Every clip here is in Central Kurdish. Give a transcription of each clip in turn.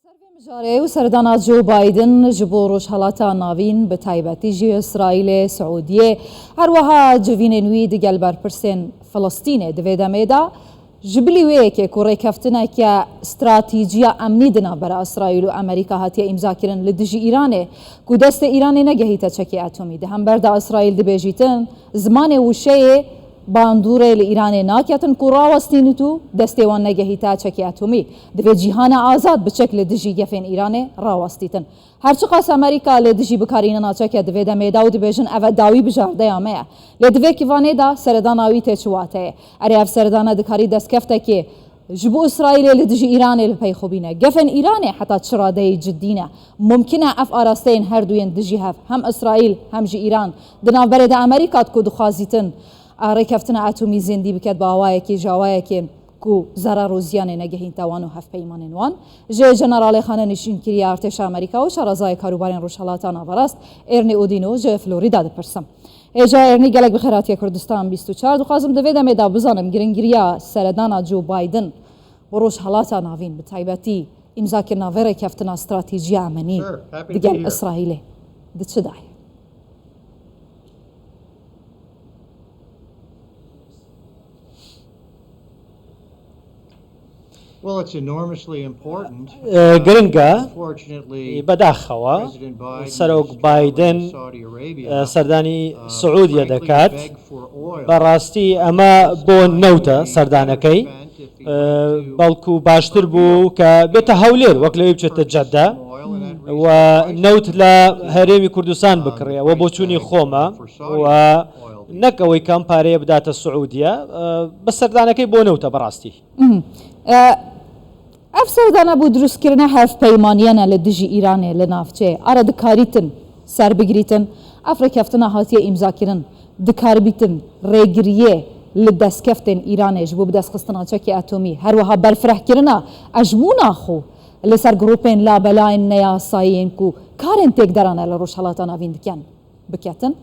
مجاري وسردانا جو بايدن جبور وشهلاتا نافين بتايبتي جي إسرائيل سعودية هروها جوين نوي دقل برسين فلسطين دويدا ميدا جبلي ويكي كوري كفتنا كا استراتيجية أمني دنا برا إسرائيل وأمريكا هاتيا إمزاكرن لدجي إيراني كو دست إيراني نجهيتا تشكي أتومي دهم بردا إسرائيل دبيجيتن زماني وشي باندوره لإيران ناکیتن کورا وستینی تو دستیوان نگهیتا چکی اتمی دوی جهان آزاد بشکل دجی گفین ایران راوستیتن هرچی قاس امریکا لدجی بکارین ناچکی دوی دمیدا و دبیجن او داوی بجارده یامه لدوی کیوانه دا سردان آوی تچواته اری اف سردان دکاری دست کفته که جبو إسرائيل لدجي إيران لبي خوبينه جفن إيران حتى تشرادي جدينه ممكنة أف أراستين هردوين دجي هف هم إسرائيل هم جي إيران دنا برد أمريكا تكو دخازيتن ركفتنا اتمی زندی بکد با هوایی که جوایی که کو ضرر و زیان نگهین توانو هفت پیمان وان جنرال خانه نشین کری ارتش امریکا و شرازای کاروبارین روشالاتان آوراست ارنی اودینو جه فلوریدا دپرسم ایجا ارنی گلک بخیراتی کردستان 24 دخوازم دویدم ایدا بزانم گرنگریا سردانا جو بایدن و روشالاتان آوین بتایبتی امضا کرنا و رکفتنا استراتیجی امنی دیگر اسرائیل ده چه دای Well, it's enormously important. گرنگە بەداخەوە سەرۆک بايدن سەردانی سعودیە دەکات بەڕاستی ئەمە بۆ نەوتە سەردانەکەی بەڵکو باشتر بوو کە بێتە هەولێر وەک لەوێ بچێتە جەددە و نەوت لە هەرێمی کوردستان بکڕێ و بۆ چوونی خۆمە و نەک ئەوەی کەم پارەیە بداتە سعودیە بە سەردانەکەی بۆ نەوتە بەڕاستی اف سردانا بو دروست کرنا هف پیمانیانا لدجی ایرانه لنافچه ارا دکاریتن سر بگریتن اف رکفتنا هاتیه امضا کرن دکاربیتن ریگریه لدست کفتن ایرانه جبو بدست خستنا چکی اتمی هر وها برفرح کرنا اجمونا خو لسر گروپین لا بلاین نیا ساین کو کارن تک درانه لروش حالاتانا ویندکن بکتن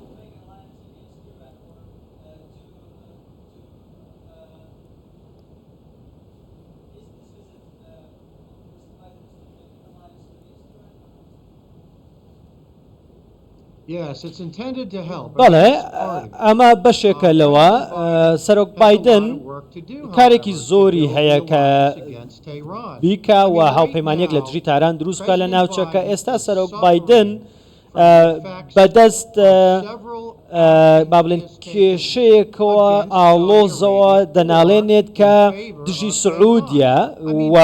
بەڵێ ئەمە بەشێکە لەوە سەرۆک بايدن کارێکی زۆری هەیە کە بیکە و هاوپەیمانیەک لە دژی تاران دروست بکە لە ناوچەکە ئێستا سەرۆک بايدن بەدەست با بڵێن کێشەیەکەوە ئاڵۆزەوە دەناڵێنێت کە دژی سعودیە و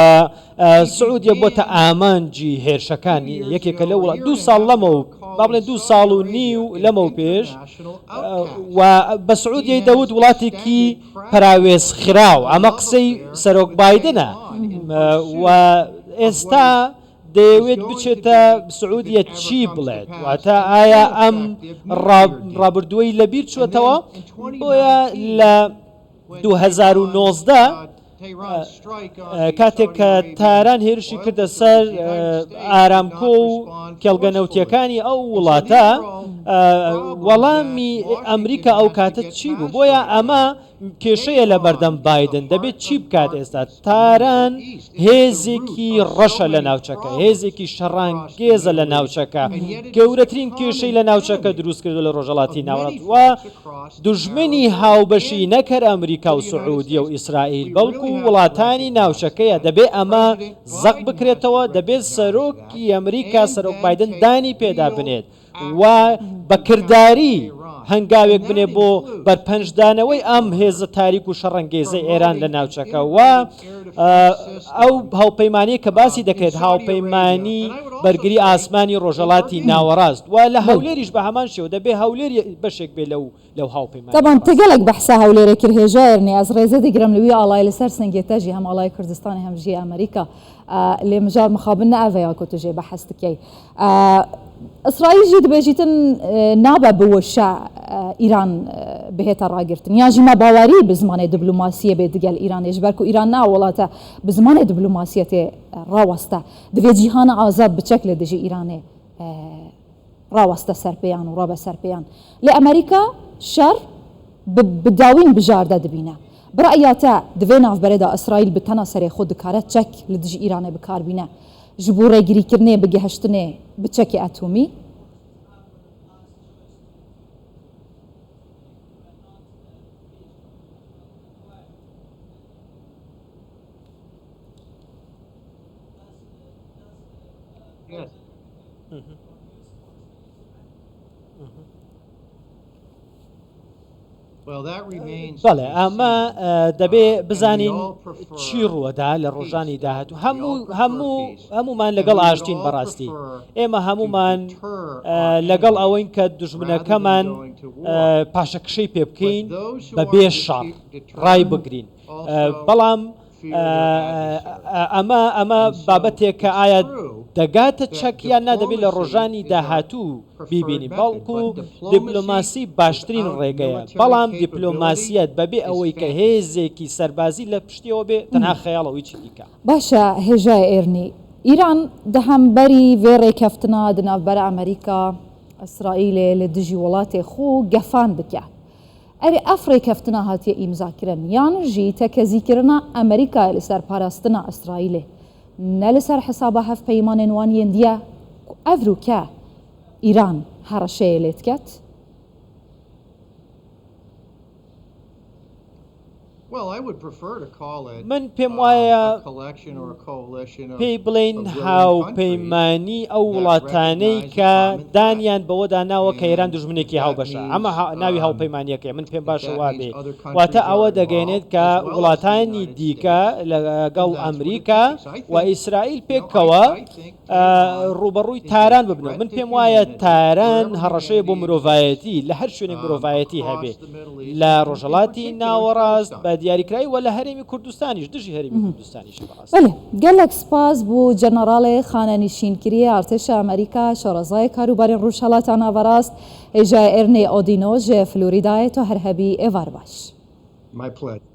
سعودیە بۆتە ئامانجی هێرشەکانی یەکێکە لە وڵات 2 ساڵ لەمەوە با بڵێن 2 ساڵ و نیو لەمەو پێش و بە سعودیەی دەوت وڵاتێکی پراوێز خراو ئەمە قسەی سەرۆک بايدنە و ئێستا دەیەوێت بچێتە سعودیە چی بڵێت واتە ئایا ئەم ڕابردووەی لەبیر چوەتەوە بۆیە لە 2019 کاتێک کە تاران هێرشی کردە سەر ئارامکۆ و کێڵگەنەوتیەکانی ئەو وڵاتە وەڵامی ئەمریکا ئەو کاتە چی بوو بۆیە ئەمە کێشەیە لە بەردەم بايدن دەبێت چی بکات ئێستا تاران هێزێکی ڕەشە لە ناوچەکە هێزێکی شەڕانگێزە لە ناوچەکە گەورەترین کێشەی لە ناوچەکە دروست کردو لە ڕۆژهەڵاتی ناوەڕاست و دوژمنی هاوبەشی نەکەر ئەمریکا و سعودیە و ئیسرائیل بەڵکو وڵاتانی ناوچەکەیە دەبێت ئەمە زەق بکرێتەوە دەبێت سەرۆکی ئەمریکا سەرۆک بايدن دانی پێدا بنێت و بەکرداری هەنگاوێک بنێ بۆ بەرپەنجدانەوەی ئەم هێزە تاریک و شەڕەنگێزەی ئێران لە ناوچەکە و ئەو هاوپەیمانی کە باسی دەکرێت هاوپەیمانی بەرگری ئاسمانی ڕۆژهەڵاتی ناوەڕاست و لە هەولێریش بە هەمان شێوە دەبێ هەولێری بەشێک بێ لەو هاوپەیمانی طبعا تگەلێک بەحسا هەولێرە کرد هێژایرنی ئەس ڕێزە دەگرم لەوی ئاڵای لەسەر سنگێتەژی هەم ئاڵای کوردستانی هەمژی ئەمریکا لێ مژار مخابن نەئەڤەیە کۆ توژێ بەحەس دکەی إسرائيل جد بيجيتن نابا بوشا إيران بهتا راجرتن يا جماعة باوري بزمان دبلوماسية بيدقال إيران يجبركو إيران نا ولاتا بزمان دبلوماسية راوستا دفي جيهان آزاد بشكل دجي إيراني راوستا سربيان ورابا سربيان لأمريكا شر بداوين بجاردة دبينا برأياتا دوێ ناوبەرەدا ئیسرائیل بتەنە سەرێ خۆ دکارە چەک لە دژی ئیرانە بکاربینە ji bo rêgirîkirinê bigihiştinê bi çekê etomî. Yes. Well, that remains. بەڵێ ئەمە دەبێ بزانین چی ڕووەدا لە ڕۆژانی داهاتوو هەمومان لەگەڵ ئاشتین بەڕاستی ئێمە هەمومان لەگەڵ ئەوەین کە دژمنەکەمان پاشەکشەی پێ بکەین بە بێ شەڕ ڕای بگرین بەڵام ئەمە بابەتێک کە ئایا دەگاتە چەکیان نادەبێت لە ڕۆژانی داهاتوو بیبینی بەڵکو دیپلۆماسی باشترین ڕێگەیە بەڵام دیپلۆماسیەت بەبێ ئەوەی کە هێزێکی سەربازی لە پشتیەوە بێ تەنها خەیاڵەوەی چی دیکە باشە هێژای ئێرنی ئیران دەهەمبەری vê rêkeftina di navbera Amerîka İsraîlê li dijî welatê xwe gefan dike. Ev ev rêkeftina hatiye îmzakirin yan jî tekezîkirina Amerîkayê li ser parastina İsraîlê ne li ser hesaba hevpeymanên wan yên diye ku ev rûke İran hereşeyê lê diket? من پێم وایە پێی بڵین هاوپەیمانی ئەو وڵاتانەی کە دانیان بەوەدا ناوە کە ئێران دژمنێکی هاوبەشە ئەمە ناوی هاوپەیمانیەکە من پێم باشە وابێ واتە ئەوە دەگەێنێت کە وڵاتانی دیکە لەگەڵ ئەمریکا و ئیسرائیل پێکەوە ڕوبەڕووی تاران ببنەوە من پێم وایە تاران هەڕەشەیە بۆ مرۆڤایەتی لە هەر شوێنێک مرۆڤایەتی هەبێ لە ڕۆژهەڵاتی ناوەڕاست بە دیاریکراوی و لە هەرێمی کوردستانیش دژی هەرێمی کوردستانیش بەڵێ gelek spas bû generalê xanenîşînkiriyê artêşa Amerîka şerezayê karûbarên Rûjhelata Naverast hêja Ernê Odino ji Florîdayê to her hebî êvar baş. My pledge.